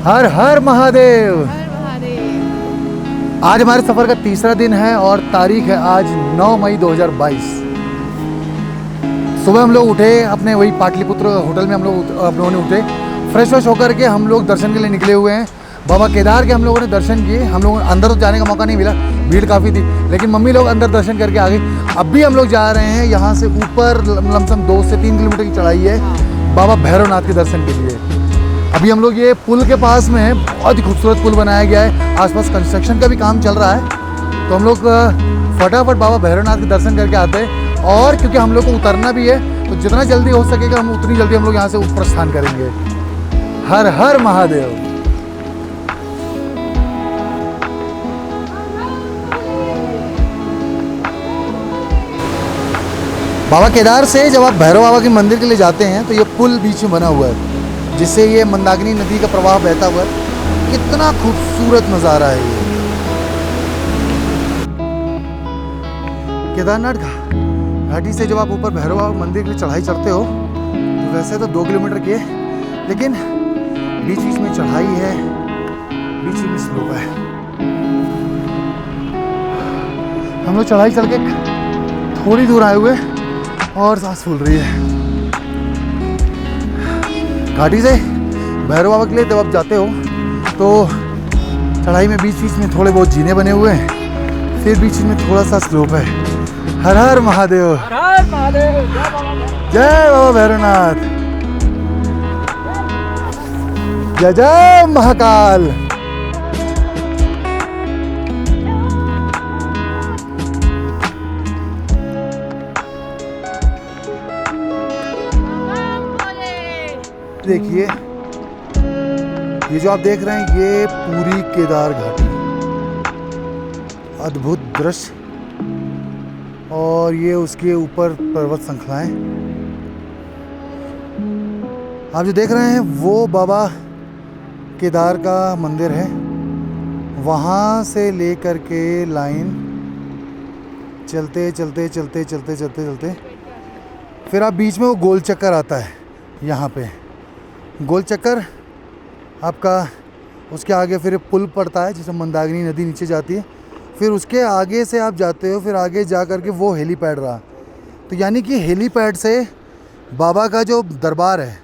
हर हर महादेव। हर महादेव। आज हमारे सफ़र का तीसरा दिन है और तारीख है आज 9 मई 2022। सुबह हम लोग उठे अपने वही पाटलिपुत्र होटल में, हम लोगों ने उठे, फ्रेश व्रेश होकर के हम लोग दर्शन के लिए निकले हुए हैं। बाबा केदार के हम लोगों ने दर्शन किए। हम लोग अंदर तो जाने का मौका नहीं मिला, भीड़ काफ़ी थी, लेकिन मम्मी लोग अंदर दर्शन करके आ गई। अब भी हम लोग जा रहे हैं यहाँ से ऊपर, लमसम 2 से 3 किलोमीटर की चढ़ाई है बाबा भैरवनाथ के दर्शन के लिए। अभी हम लोग ये पुल के पास में है, बहुत ही खूबसूरत पुल बनाया गया है, आसपास कंस्ट्रक्शन का भी काम चल रहा है। तो हम लोग फटाफट बाबा भैरवनाथ के दर्शन करके आते हैं, और क्योंकि हम लोग को उतरना भी है तो जितना जल्दी हो सकेगा हम उतनी जल्दी हम लोग यहाँ से प्रस्थान करेंगे। हर हर महादेव। बाबा केदार से जब आप भैरव बाबा के मंदिर के लिए जाते हैं तो ये पुल बीच में बना हुआ है, जिससे ये मंदाकिनी नदी का प्रवाह बहता हुआ है। कितना खूबसूरत नज़ारा है ये। केदारनाथ घाटी से जब आप ऊपर भैरव बाबा मंदिर के लिए चढ़ाई चढ़ते हो तो वैसे तो 2 किलोमीटर की है, लेकिन बीच बीच में चढ़ाई है, बीच बीच में स्लोप है। हम लोग चढ़ाई चढ़ के थोड़ी दूर आए हुए और सांस फूल रही है। घाटी से भैरव बाबा के लिए जब आप जाते हो तो चढ़ाई में बीच बीच में थोड़े बहुत जीने बने हुए हैं, फिर बीच में थोड़ा सा स्लोप है। हर हर महादेव। हर हर महादेव। जय बाबा भैरवनाथ। जय जय महाकाल। देखिए ये जो आप देख रहे हैं ये पूरी केदार घाटी, अद्भुत दृश्य, और ये उसके ऊपर पर्वत श्रृंखलाएं। आप जो देख रहे हैं वो बाबा केदार का मंदिर है। वहाँ से लेकर के लाइन चलते चलते चलते चलते चलते चलते फिर आप बीच में वो गोल चक्कर आता है। यहाँ पे गोल चक्कर आपका, उसके आगे फिर पुल पड़ता है जिसमें मंदाकिनी नदी नीचे जाती है, फिर उसके आगे से आप जाते हो, फिर आगे जा कर के वो हेलीपैड रहा। तो यानी कि हेलीपैड से बाबा का जो दरबार है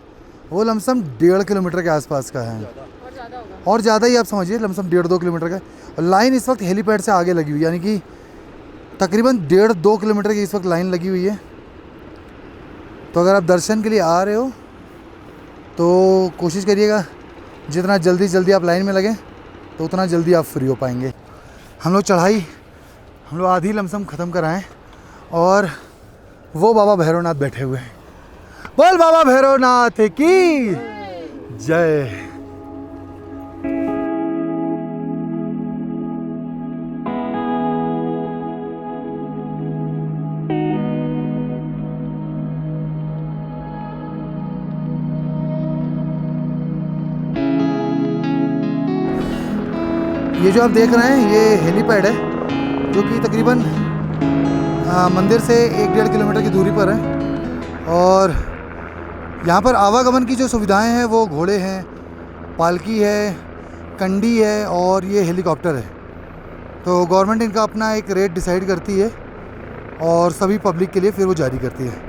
वो लमसम 1.5 किलोमीटर के आसपास का है, और ज़्यादा ही आप समझिए, लमसम 1.5-2 किलोमीटर का। और लाइन इस वक्त हेलीपैड से आगे लगी हुई है, यानी कि तकरीबन 1.5-2 किलोमीटर की इस वक्त लाइन लगी हुई है। तो अगर आप दर्शन के लिए आ रहे हो तो कोशिश करिएगा जितना जल्दी जल्दी आप लाइन में लगें तो उतना जल्दी आप फ्री हो पाएंगे। हम लोग आधी लमसम ख़त्म कराएं, और वो बाबा भैरवनाथ बैठे हुए हैं। बोल बाबा भैरवनाथ की जय। ये जो आप देख रहे हैं ये हेलीपैड है, जो कि तकरीबन मंदिर से 1-1.5 किलोमीटर की दूरी पर है। और यहाँ पर आवागमन की जो सुविधाएं हैं वो घोड़े हैं, पालकी है, कंडी है, और ये हेलीकॉप्टर है। तो गवर्नमेंट इनका अपना एक रेट डिसाइड करती है और सभी पब्लिक के लिए फिर वो जारी करती है।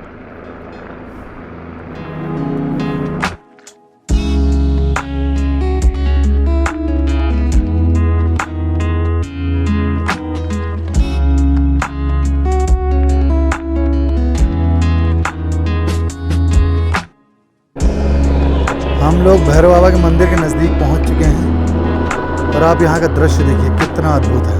हम लोग भैरव बाबा के मंदिर के नज़दीक पहुंच चुके हैं, और आप यहाँ का दृश्य देखिए कितना अद्भुत है।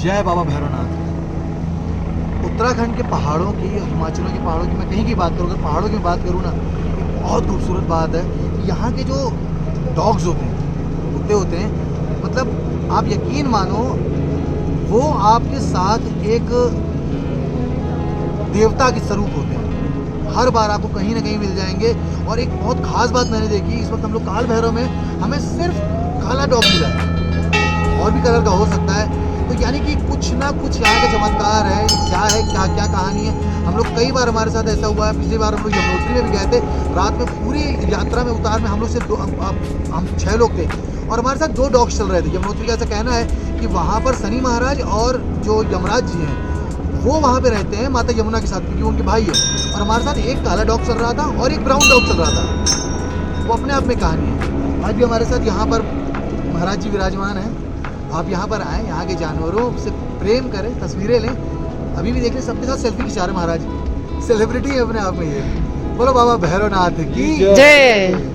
जय बाबा भैरवनाथ। उत्तराखंड के पहाड़ों की, हिमाचलों के पहाड़ों की मैं कहीं की बात करूँ, अगर पहाड़ों की बात करूँ ना, एक बहुत खूबसूरत बात है कि यहाँ के जो डॉग्स होते हैं, कुत्ते होते हैं, मतलब आप यकीन मानो वो आपके साथ एक देवता के स्वरूप होते हैं। हर बार आपको कहीं ना कहीं मिल जाएंगे। और एक बहुत खास बात मैंने देखी, इस वक्त हम लोग काल भैरव में, हमें सिर्फ काला डॉग मिला है, और भी कलर का हो सकता है। तो यानी कि कुछ ना कुछ यहाँ का चमत्कार है। क्या है, क्या क्या कहानी है। हम लोग कई बार, हमारे साथ ऐसा हुआ है, पिछली बार हम लोग यमुनोत्री में भी गए थे, रात में पूरी यात्रा में उतार में हम लोग सिर्फ हम 6 लोग थे और हमारे साथ 2 डॉग्स चल रहे थे। यमुनोत्री का ऐसा कहना है कि वहाँ पर शनि महाराज और जो यमराज जी हैं वो वहाँ पे रहते हैं माता यमुना के साथ, क्योंकि उनके भाई है। और हमारे साथ एक काला डॉग चल रहा था और एक ब्राउन डॉग चल रहा था। वो अपने आप में कहानी है। आज भी हमारे साथ यहाँ पर महाराज जी विराजमान हैं। आप यहाँ पर आएँ, यहाँ के जानवरों से प्रेम करें, तस्वीरें लें। अभी भी देख लें, सबके साथ सेल्फी खिंचा रहे महाराज। सेलिब्रिटी है अपने आप में ये। बोलो बाबा भैरवनाथ की जय।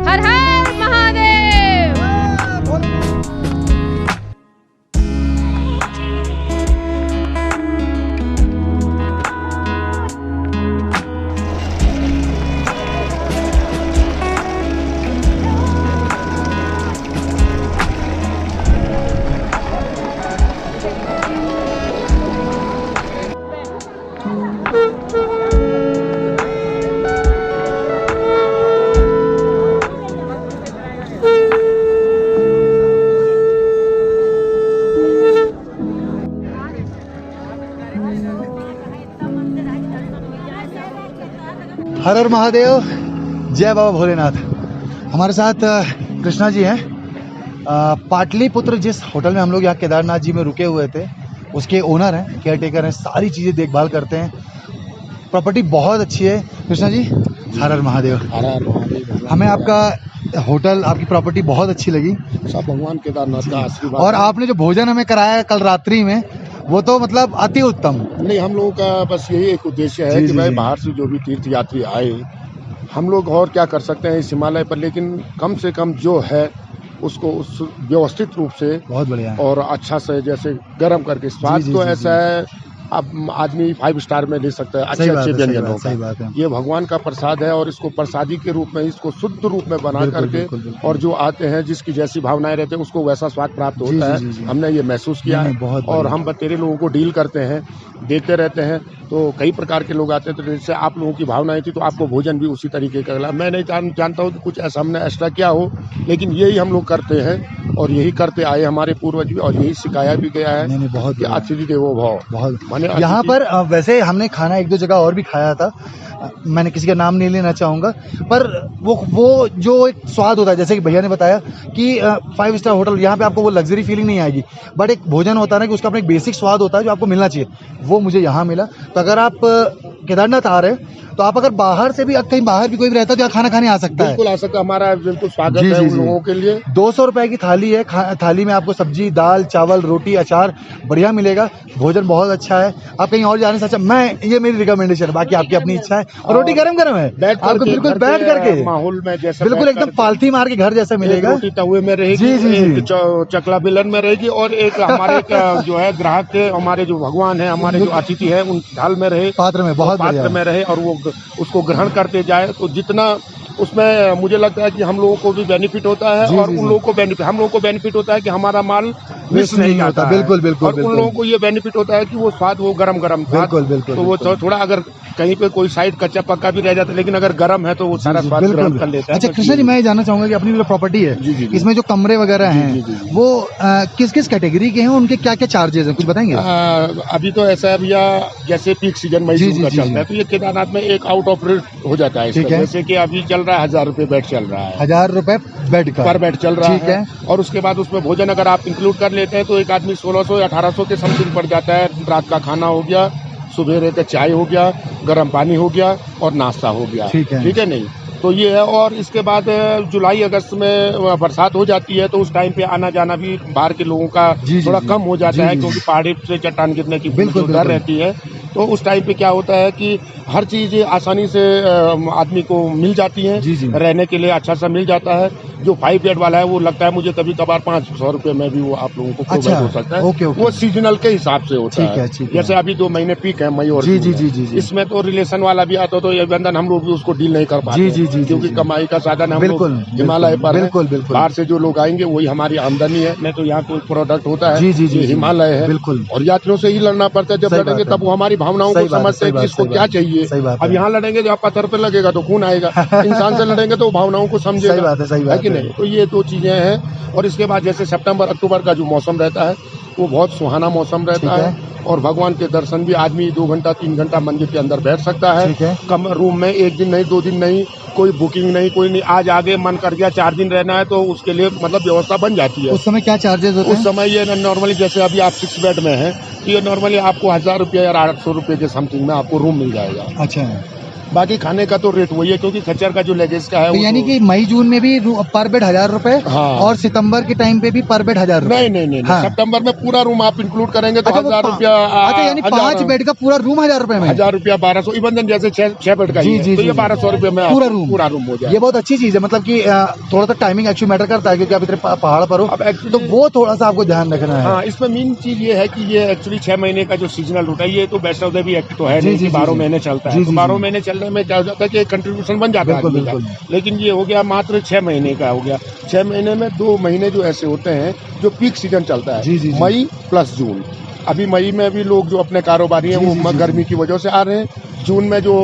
हर हर महादेव। हर हर महादेव, जय बाबा भोलेनाथ। हमारे साथ कृष्णा जी हैं। पाटलिपुत्र जिस होटल में हम लोग यहाँ केदारनाथ जी में रुके हुए थे, उसके ओनर हैं, केयर टेकर हैं, सारी चीज़ें देखभाल करते हैं। प्रॉपर्टी बहुत अच्छी है। कृष्णा जी, हर हर महादेव। हर हर महादेव। हमें आपका होटल, आपकी प्रॉपर्टी बहुत अच्छी लगी। सब भगवान केदारनाथ का आशीर्वाद। और आपने जो भोजन हमें कराया कल रात्रि में, वो तो मतलब अति उत्तम। नहीं, हम लोगों का बस यही एक उद्देश्य है जी, कि जी, भाई जी। बाहर से जो भी तीर्थ यात्री आए, हम लोग और क्या कर सकते हैं इस हिमालय पर, लेकिन कम से कम जो है उसको उस व्यवस्थित रूप से बहुत बढ़िया। और अच्छा से, जैसे गर्म करके, स्वाद जी, तो जी, ऐसा है अब आदमी 5 स्टार में ले सकता है अच्छे सही बात अच्छे है, सही व्यंजनों बात, सही बात का। है। ये भगवान का प्रसाद है और इसको प्रसादी के रूप में, इसको शुद्ध रूप में बना बिल्कुल, करके, बिल्कुल, बिल्कुल। और जो आते हैं जिसकी जैसी भावनाएं रहते हैं उसको वैसा स्वाद प्राप्त जी, होता जी, जी, जी। है। हमने ये महसूस किया नहीं, है। नहीं, बहुत और बढ़िया। हम बतेरे लोगों को डील करते हैं, देते रहते हैं, तो कई प्रकार के लोग आते हैं। तो जैसे आप लोगों की भावनाएं थी तो आपको भोजन भी उसी तरीके का मिला। मैं नहीं जानता हूँ कि कुछ ऐसा हमने एक्स्ट्रा किया हो, लेकिन यही हम लोग करते हैं और यही करते आए हमारे पूर्वज भी, और यही सिखाया भी गया है। नहीं, नहीं, बहुत कि बढ़िया। अतिथि देवो भव। बहुत। माने यहाँ अतिथि- पर वैसे हमने खाना 1-2 जगह और भी खाया था। मैंने किसी का नाम नहीं लेना चाहूँगा, पर वो जो एक स्वाद होता है, जैसे कि भैया ने बताया कि 5 स्टार होटल, यहाँ पे आपको वो लग्जरी फीलिंग नहीं आएगी, बट एक भोजन होता है ना कि उसका अपना एक बेसिक स्वाद होता है जो आपको मिलना चाहिए, वो मुझे यहाँ मिला। तो अगर आप केदारनाथ आ रहे हैं तो आप अगर बाहर से भी, कहीं बाहर भी कोई भी रहता है तो यहाँ खाना खाने आ सकता है। बिल्कुल आ सकता, हमारा बिल्कुल स्वागत जी, है जी, उन जी। लोगों के लिए। 200 रुपए की थाली है। थाली में आपको सब्जी, दाल, चावल, रोटी, अचार बढ़िया मिलेगा। भोजन बहुत अच्छा है। आप कहीं और जाने से अच्छा, ये मेरी रिकमेंडेशन है, बाकी आपकी अपनी इच्छा है। और रोटी गरम गरम है, आपको बिल्कुल बैठ करके माहौल में जैसे बिल्कुल एकदम पालथी मार के घर जैसा मिलेगा। रोटी तवे में रहेगी, जी, जी, जी। एक चकला बेलन में रहेगी, और एक हमारे जो है ग्राहक के, हमारे जो भगवान है, हमारे जो अतिथि है, उन थाल में रहे, पात्र में, बहुत पात्र बढ़िया। में रहे, और वो उसको ग्रहण करते जाए। तो जितना उसमें मुझे लगता है कि हम लोगों को भी बेनिफिट होता है, जी, और जी, उन जी। लोगों को बेनिफिट, हम लोगों को बेनिफिट होता है कि हमारा माल वेस्ट नहीं जाता है। बिल्कुल, बिल्कुल, और उन बिल्कुल। लोगों को ये बेनिफिट होता है कि वो स्वाद, वो गरम गरम बिल्कुल, बिल्कुल, तो वो बिल्कुल। थोड़ा अगर कहीं पे कोई साइड कच्चा पक्का भी रह जाता है, लेकिन अगर गर्म है तो वो सारा स्वाद ग्रहण कर लेता है। अच्छा कृष्णा जी, मैं ये जानना चाहूंगा कि अपनी जो प्रॉपर्टी है, जी, जी, जी। इसमें जो कमरे वगैरह जी, हैं जी, जी, जी। वो किस किस कैटेगरी के हैं, उनके क्या क्या चार्जेस हैं, कुछ बताएंगे? अभी तो ऐसा है भैया, जैसे पीक सीजन मई जी, जून जी, का जी, चलता जी। है, तो ये केदारनाथ में एक आउट ऑफ रेट हो जाता है ठीक इसका। है। जैसे कि अभी चल रहा है 1000 रुपये बेड चल रहा है, 1000 रुपए बेड का पर बेड चल रहा ठीक है। और उसके बाद उसमें भोजन अगर आप इंक्लूड कर लेते हैं तो एक आदमी 1600 या 1800 के समथिंग पड़ जाता है। रात का खाना हो गया, सुबह रहते चाय हो गया, गर्म पानी हो गया और नाश्ता हो गया। ठीक है नहीं, तो ये है। और इसके बाद जुलाई अगस्त में बरसात हो जाती है, तो उस टाइम पे आना जाना भी बाहर के लोगों का जी, जी, थोड़ा जी। कम हो जाता जी, है, जी, क्योंकि पहाड़ी से चट्टान गिरने की बिल्कुल, जो डर बिल्कुल। रहती है। तो उस टाइम पे क्या होता है कि हर चीज़ आसानी से आदमी को मिल जाती है, जी, जी। रहने के लिए अच्छा सा मिल जाता है। जो 5 बेड वाला है वो लगता है मुझे कभी कभार 500 रुपये में भी वो आप लोगों को प्रोवाइड हो सकता है। Okay, okay. वो सीजनल के हिसाब से होता ठीक है, ठीक है। जैसे अभी 2 महीने पीक है, मई और जी, जून जी, है। जी, जी, जी। इसमें तो रिलेशन वाला भी आता, तो ये बंधन हम लोग भी उसको डील नहीं कर पाते जी, हैं, जी, जी, जी, क्योंकि जी। कमाई का साधन हम लोग बिल्कुल, हिमालय पर है। बिल्कुल, बिल्कुल। बाहर से जो लोग आएंगे वही हमारी आमदनी है, नहीं तो यहाँ कोई प्रोडक्ट होता है जी, जी, जी, ये जी। हिमालय है। बिल्कुल। और यात्रियों से ही लड़ना पड़ता है। जब सही लड़ेंगे बात है। तब वो हमारी भावनाओं सही को बात है, समझते सही हैं कि बात, इसको सही क्या बात। चाहिए। सही बात अब है। यहाँ लड़ेंगे जब पत्थर पे लगेगा तो खून आएगा, इंसान से लड़ेंगे तो भावनाओं को समझेगा। सही बात है, सही बात कि है। नहीं? तो ये 2 चीजें हैं। और इसके बाद जैसे सितंबर अक्टूबर का जो मौसम रहता है वो बहुत सुहाना मौसम रहता ठीक है। और भगवान के दर्शन भी आदमी 2 घंटा 3 घंटा मंदिर के अंदर बैठ सकता है। ठीक है। कम रूम में 1 दिन नहीं, 2 दिन नहीं, कोई बुकिंग नहीं, कोई नहीं। आज आगे मन कर गया 4 दिन रहना है तो उसके लिए मतलब व्यवस्था बन जाती है। उस समय क्या चार्जेस होते उस हैं? समय ये नॉर्मली जैसे अभी आप 6 बेड में हैं, तो ये नॉर्मली आपको 1000 रुपये या 800 रुपये के समथिंग में आपको रूम मिल जाएगा। अच्छा, बाकी खाने का तो रेट वही है, क्योंकि खच्चर का जो लगेज का है तो वो यानी तो- कि मई जून में भी पर बेड 1000 रुपए हाँ। और सितंबर के टाइम पे भी पर बेड 1000 रुपए? नहीं, हाँ। सितंबर में पूरा रूम आप इंक्लूड करेंगे तो अच्छा, वो 1000 रुपया। अच्छा, यानी 5 बेड का पूरा रूम 1000 रुपए में? 1000 रुपया 1200 इवन जैसे 6 बेड का ही जी, है, जी, तो जी, ये जी। 1200 रुपये में पूरा आपको रूम? पूरा रूम हो जाए। ये बहुत अच्छी चीज है, मतलब कि थोड़ा सा टाइमिंग एक्चुअली मैटर करता है, क्योंकि आप इतने पहाड़ पर हो, अब actually- तो वो थोड़ा सा आपको ध्यान रखना है। हाँ, इसमें मेन चीज ये है कि ये एक्चुअली 6 महीने का जो सीजनल रूट है, ये तो वैष्णो देवी एक्ट तो है जी, नहीं जी, कि जी, 12 जी। महीने चलता जी, है। जी, तो 12 जी। महीने चलने में क्या हो जाता है कि एक कंट्रीब्यूशन बन जाता है बिल्कुल, आदमी का। बिल्कुल। लेकिन ये हो गया मात्र 6 महीने का हो गया। 6 महीने में 2 महीने जो ऐसे होते हैं जो पीक सीजन चलता जी, जी, है, जी। मई प्लस जून। अभी मई में भी लोग जो अपने कारोबारी हैं जी, जी, वो जी, गर्मी की वजह से आ रहे हैं। जून में जो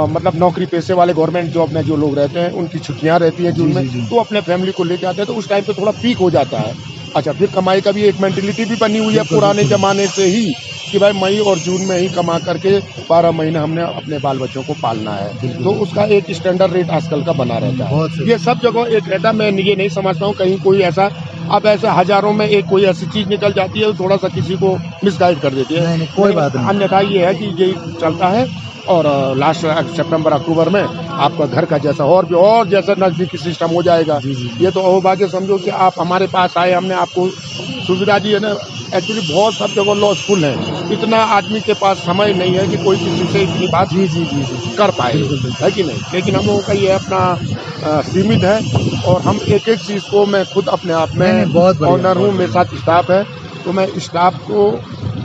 मतलब नौकरी पेशे वाले गवर्नमेंट जॉब में जो लोग रहते हैं उनकी छुट्टियां रहती हैं जून जी, में, जी, जी। तो अपने फैमिली को लेके आते हैं, तो उस टाइम पे थोड़ा पीक हो जाता है। अच्छा, फिर कमाई का भी एक मेंटेलिटी भी बनी हुई है बिल्कुल, पुराने बिल्कुल। जमाने से ही कि भाई मई और जून में ही कमा करके 12 महीने हमने अपने बाल बच्चों को पालना है। बिल्कुल। तो उसका एक स्टैंडर्ड रेट आजकल का बना रहता बहुत है। सही। ये सब जगह एक रहता है। मैं ये नहीं समझता हूँ कहीं कोई ऐसा, अब ऐसे हजारों में एक कोई ऐसी चीज निकल जाती है थोड़ा सा किसी को मिसगाइड कर देती है। नहीं, नहीं, कोई लेकिन बात नहीं। अन्यथा ये है कि यही चलता है। और लास्ट सितंबर अक्टूबर में आपका घर का जैसा और जैसा नजदीकी सिस्टम हो जाएगा। जी, जी। ये तो अहोभाग्य समझो कि आप हमारे पास आए, हमने आपको सुविधा दी है ना। एक्चुअली बहुत सब जगह लॉसफुल है, इतना आदमी के पास समय नहीं है कि कोई किसी से इतनी बात जी, जी, जी, जी। कर पाए, बिल्कुल, बिल्कुल। है कि नहीं। लेकिन हम लोगों का ये अपना सीमित है, और हम एक एक चीज़ को, मैं खुद अपने आप नहीं, नहीं, बहुत में बढ़िया, ऑनर हूँ। बहुत मेरे साथ स्टाफ है, तो मैं स्टाफ को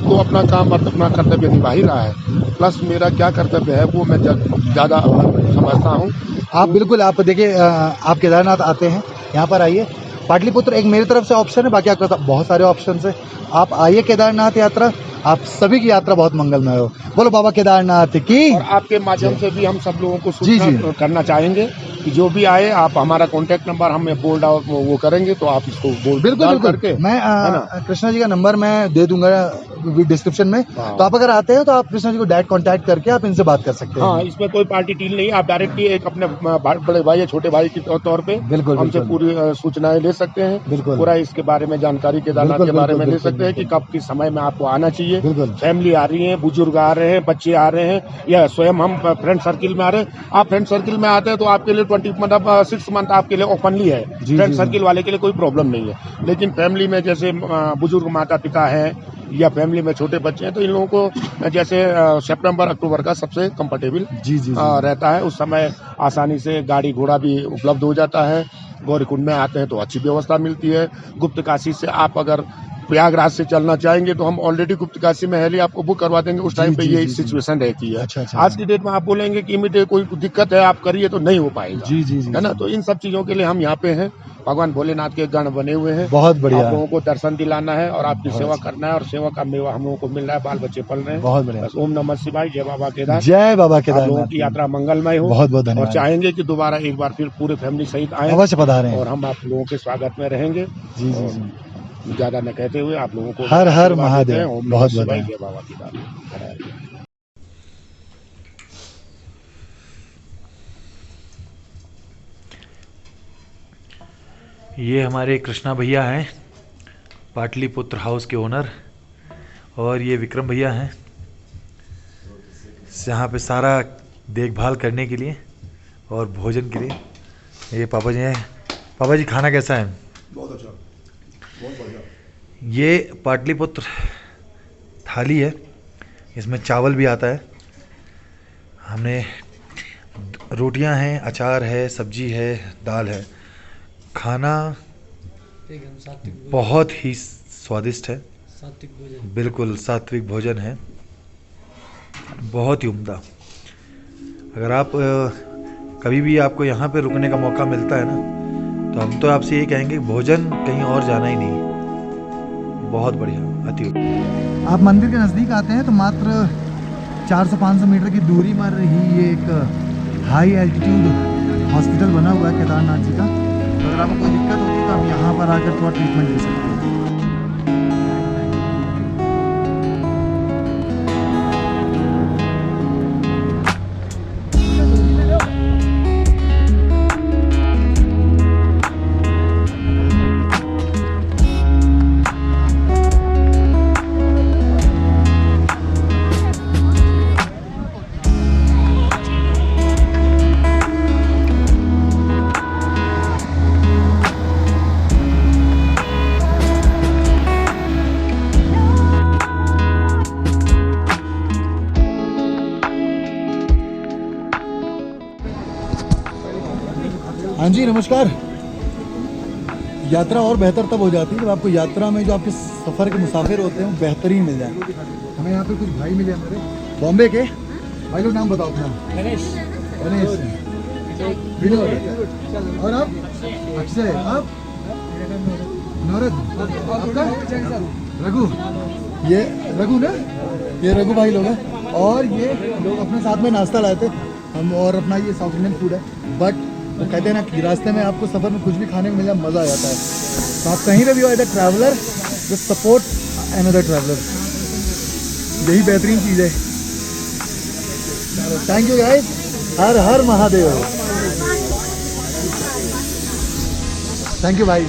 तो अपना काम अपना कर्तव्य निभा ही रहा है। प्लस मेरा क्या कर्तव्य है वो मैं ज़्यादा समझता हूँ। आप बिल्कुल, आप देखिए, आप केदारनाथ आते हैं, यहाँ पर आइए। पाटलिपुत्र एक मेरी तरफ से ऑप्शन है, बाकी आपके पास बहुत सारे ऑप्शन है। आप आइए केदारनाथ यात्रा, आप सभी की यात्रा बहुत मंगलमय हो। बोलो बाबा केदारनाथ की। और आपके माध्यम से भी हम सब लोगों को जी, सूचना जी। करना चाहेंगे कि जो भी आए, आप हमारा कॉन्टैक्ट नंबर हमें बोल्ड आउट वो करेंगे, तो आप इसको बोल्ड बिल्कुल, डाल बिल्कुल। करके, मैं है ना। कृष्णा जी का नंबर मैं दे दूंगा डिस्क्रिप्शन में, हाँ। तो आप अगर आते हैं तो आप कृष्णा जी को डायरेक्ट कांटेक्ट करके आप इनसे बात कर सकते हैं। हाँ, इसमें कोई पार्टी डील नहीं, आप डायरेक्टली एक अपने बड़े भाई या छोटे भाई के तौर पे बिल्कुल, हमसे बिल्कुल। पूरी सूचनाएं ले सकते हैं। बिल्कुल। पूरा इसके बारे में जानकारी केदारनाथ बिल्कुल, के बारे में बिल्कुल, ले सकते हैं कि बिल्कुल। कब किस समय में आपको आना चाहिए। बिल्कुल। फैमिली आ रही है, बुजुर्ग आ रहे हैं, बच्चे आ रहे हैं, या स्वयं हम फ्रेंड सर्किल में आ रहे हैं। आप फ्रेंड सर्किल में आते हैं तो आपके लिए 6 मंथ आपके लिए ओपनली है। जी, फ्रेंड जी, सर्किल वाले के लिए कोई प्रॉब्लम नहीं है। लेकिन फैमिली में जैसे बुजुर्ग माता पिता हैं या फैमिली में छोटे बच्चे हैं, तो इन लोगों को जैसे सितंबर अक्टूबर का सबसे कंफर्टेबल जी, जी, जी। रहता है। उस समय आसानी से गाड़ी घोड़ा भी उपलब्ध हो जाता है। गौरीकुंड में आते हैं तो अच्छी व्यवस्था मिलती है। गुप्त काशी से आप अगर प्रयागराज से चलना चाहेंगे तो हम ऑलरेडी गुप्त काशी में हेली आपको बुक करवा देंगे। उस टाइम पे जी, ये जी, सिचुएशन रहती है। अच्छा। आज की डेट में आप बोलेंगे कि इमीडिएट कोई दिक्कत है आप करिए तो नहीं हो पाएगा। जी। है ना, तो इन सब चीजों के लिए हम यहाँ पे हैं। भगवान भोलेनाथ के गण बने हुए हैं। बहुत बढ़िया। आप लोगों को दर्शन दिलाना है और आपकी बहुत सेवा अच्छा। करना है और सेवा का मेवा हम लोगों को मिल रहा है, बाल बच्चे पल रहे हैं। बहुत बढ़िया। बस ओम नमः शिवाय, जय बाबा केदार। जय बाबा आप लोगों केदारनाथ की यात्रा मंगलमय हो। बहुत बहुत और धन्यवाद। चाहेंगे कि दोबारा एक बार फिर पूरे फैमिली सहित आए अवश्य पधारें। और हम आप लोगों के स्वागत में रहेंगे। जी। ज्यादा न कहते हुए आप लोगों को हर हर आशीर्वाद देते महादेव। हैं। ओम नमः बहुत शिवाय, बहुत जय बाबा केदार। ये हमारे कृष्णा भैया हैं, पाटलिपुत्र हाउस के ओनर, और ये विक्रम भैया हैं यहाँ पे सारा देखभाल करने के लिए और भोजन के लिए। ये पापा जी हैं। पापा जी खाना कैसा है? बहुत अच्छा, बहुत बढ़िया। ये पाटलिपुत्र थाली है, इसमें चावल भी आता है, हमने रोटियां हैं, अचार है, सब्जी है, दाल है। खाना बहुत ही स्वादिष्ट है, बिल्कुल सात्विक भोजन है, बहुत ही उम्दा। अगर आप कभी भी आपको यहाँ पे रुकने का मौका मिलता है ना, तो हम तो आपसे ये कहेंगे कि भोजन कहीं और जाना ही नहीं। बहुत बढ़िया, अति। आप मंदिर के नज़दीक आते हैं तो मात्र 400-500 मीटर की दूरी पर ही ये एक हाई एल्टीट्यूड हॉस्पिटल बना हुआ है केदारनाथ जी का। तो अगर आपको कोई दिक्कत होती है तो आप यहाँ पर आकर थोड़ा ट्रीटमेंट ले सकते हैं। हाँ जी, नमस्कार। यात्रा और बेहतर तब हो जाती है जब आपको यात्रा में जो आपके सफ़र के मुसाफिर होते हैं वो बेहतरीन मिल जाए। हमें यहाँ पे कुछ भाई मिले हमारे बॉम्बे के भाई। लोग नाम बताओ अपना। गणेश। विनोद। और आप? अक्षय। आप? नौरद। आपका? रघु। ये रघु ना, ये रघु भाई लोग हैं। और ये लोग अपने साथ में नाश्ता लाए थे हम, और अपना ये साउथ इंडियन फूड है। बट वो कहते हैं ना कि रास्ते में आपको सफ़र में कुछ भी खाने को मिला मज़ा आ जाता है। तो आप कहीं पे भी हो as a traveller, just support another traveller, यही बेहतरीन चीज़ है। Thank you guys. Har Har Mahadev. Thank you भाई।